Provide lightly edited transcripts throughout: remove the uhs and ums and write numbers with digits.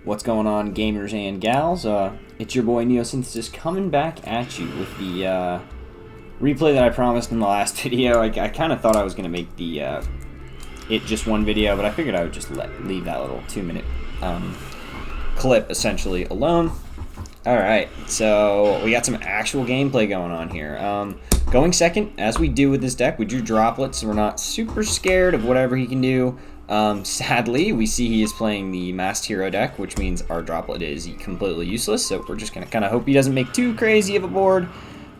What's going on, gamers and gals? It's your boy Neosynthesis coming back at you with the replay that I promised in the last video. I kind of thought I was going to make the it just one video, but I figured I would just leave that little 2-minute clip essentially alone. Alright, so we got some actual gameplay going on here. Going second, as we do with this deck, we drew droplets, so we're not super scared of whatever he can do. Sadly, we see he is playing the Masked Hero deck, which means our droplet is completely useless, so we're just going to kind of hope he doesn't make too crazy of a board.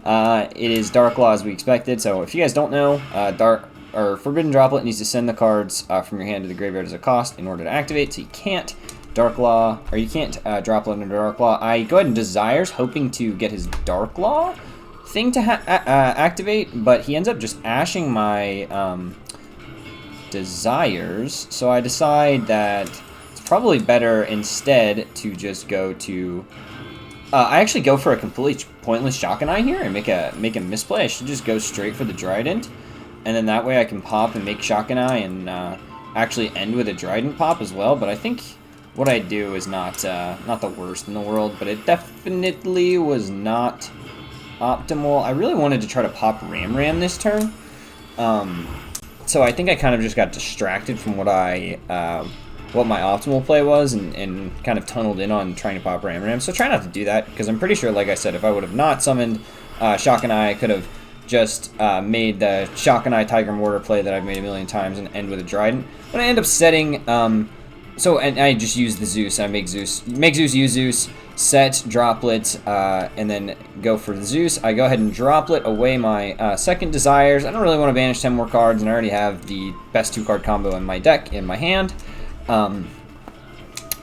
It is Dark Law as we expected, so if you guys don't know, Forbidden Droplet needs to send the cards from your hand to the graveyard as a cost in order to activate, so you can't Dark Law, or you can't Droplet under Dark Law. I go ahead and Desires, hoping to get his Dark Law thing to activate, but he ends up just ashing my Desires, so I decide that it's probably better instead to just go to I actually go for a completely pointless Shock'n'Eye here and make a misplay. I should just go straight for the Trident, and then that way I can pop and make Shock'n'Eye and actually end with a Trident pop as well. But I think what I do is not the worst in the world, but it definitely was not optimal. I really wanted to try to pop Ram this turn. So I think I kind of just got distracted from what my optimal play was and kind of tunneled in on trying to pop Ram. So try not to do that, because I'm pretty sure, like I said, if I would have not summoned Shock'n'Eye, I could have just made the Shock'n'Eye Tiger Mortar play that I've made a million times and end with a Trident. But I end up setting, and I just use the Zeus. I make Zeus, use Zeus, set Droplet, and then go for the Zeus. I go ahead and Droplet away my second Desires. I don't really want to banish 10 more cards, and I already have the best 2-card combo in my deck, in my hand.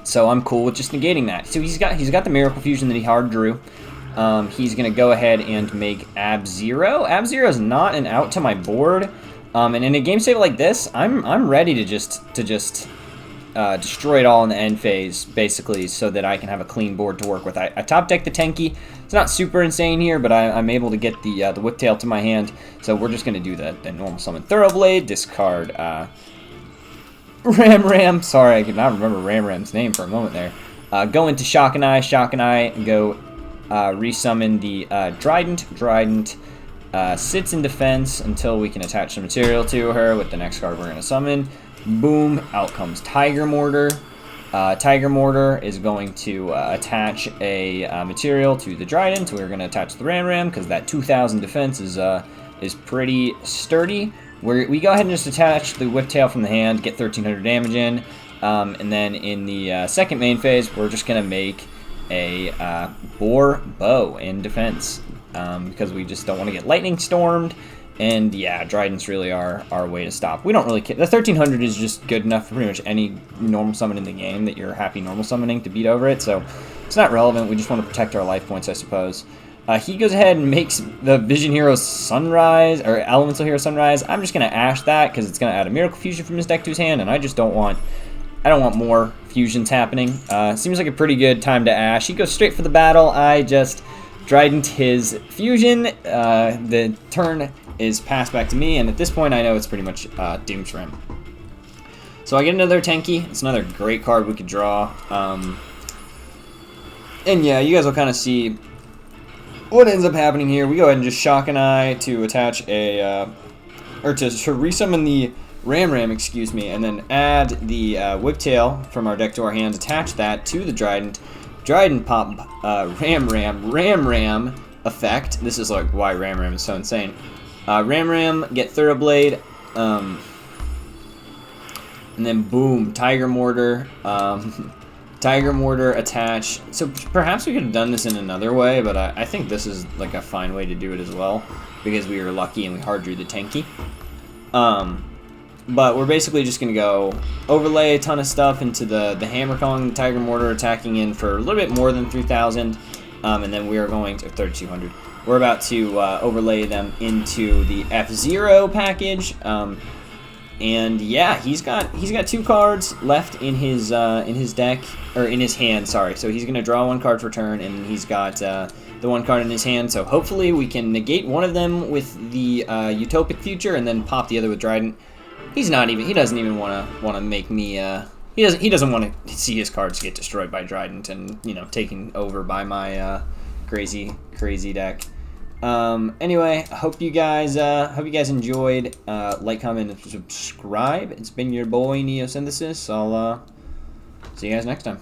So I'm cool with just negating that. So he's got the Miracle Fusion that he hard drew. He's gonna go ahead and make Ab-Zero. Ab-Zero is not an out to my board. And in a game state like this, I'm ready to just destroy it all in the end phase, basically, so that I can have a clean board to work with. I top deck the Tenki. It's not super insane here, but I'm able to get the Whiptail to my hand. So we're just gonna do the normal summon Thoroughblade, discard Ram. Sorry, I could not remember Ram's name for a moment there. Go into Shock'n'Eye, go resummon the Trident. Trident sits in defense until we can attach some material to her with the next card we're going to summon. Boom, out comes Tiger Mortar. Tiger Mortar is going to attach a material to the Trident. We're going to attach the Ram because that 2,000 defense is pretty sturdy. We go ahead and just attach the Whiptail from the hand, get 1,300 damage in, and then in the second main phase, we're just going to make a Boar Bow in defense, because we just don't want to get Lightning Stormed, and yeah, Tridents really are our way to stop. We don't really care. The 1,300 is just good enough for pretty much any normal summon in the game that you're happy normal summoning to beat over it, so it's not relevant. We just want to protect our life points, I suppose. He goes ahead and makes the Vision Hero Sunrise, or Elemental Hero Sunrise. I'm just going to ash that because it's going to add a Miracle Fusion from his deck to his hand, and I don't want more fusions happening. Seems like a pretty good time to ash. He goes straight for the battle. I just Trident his fusion. The turn is passed back to me, and at this point I know it's pretty much doomed for him. So I get another Tenki. It's another great card we could draw. And yeah, you guys will kind of see what ends up happening here. We go ahead and just Shock'n'Eye to attach a, or to resummon the Ram, excuse me, and then add the Whiptail from our deck to our hands, attach that to the Trident. Trident pop Ram effect. This is like why Ram is so insane. Ram, get Thoroughblade, and then boom, Tiger Mortar. Tiger Mortar attach. So perhaps we could have done this in another way, but I think this is like a fine way to do it as well, because we were lucky and we hard drew the Tenki. But we're basically just going to go overlay a ton of stuff into the Hammer Kong, Tiger Mortar attacking in for a little bit more than 3,000, and then we are going to 3,200. We're about to overlay them into the F-Zero package. And yeah, he's got 2 cards left in his deck, or in his hand. Sorry. So he's gonna draw 1 card per turn, and he's got the 1 card in his hand. So hopefully we can negate one of them with the Utopic Future, and then pop the other with Trident. He doesn't even want to make me He doesn't want to see his cards get destroyed by Trident and, you know, taken over by my crazy deck. Anyway, I hope you guys enjoyed. Like, comment, and subscribe. It's been your boy Neosynthesis. I'll see you guys next time.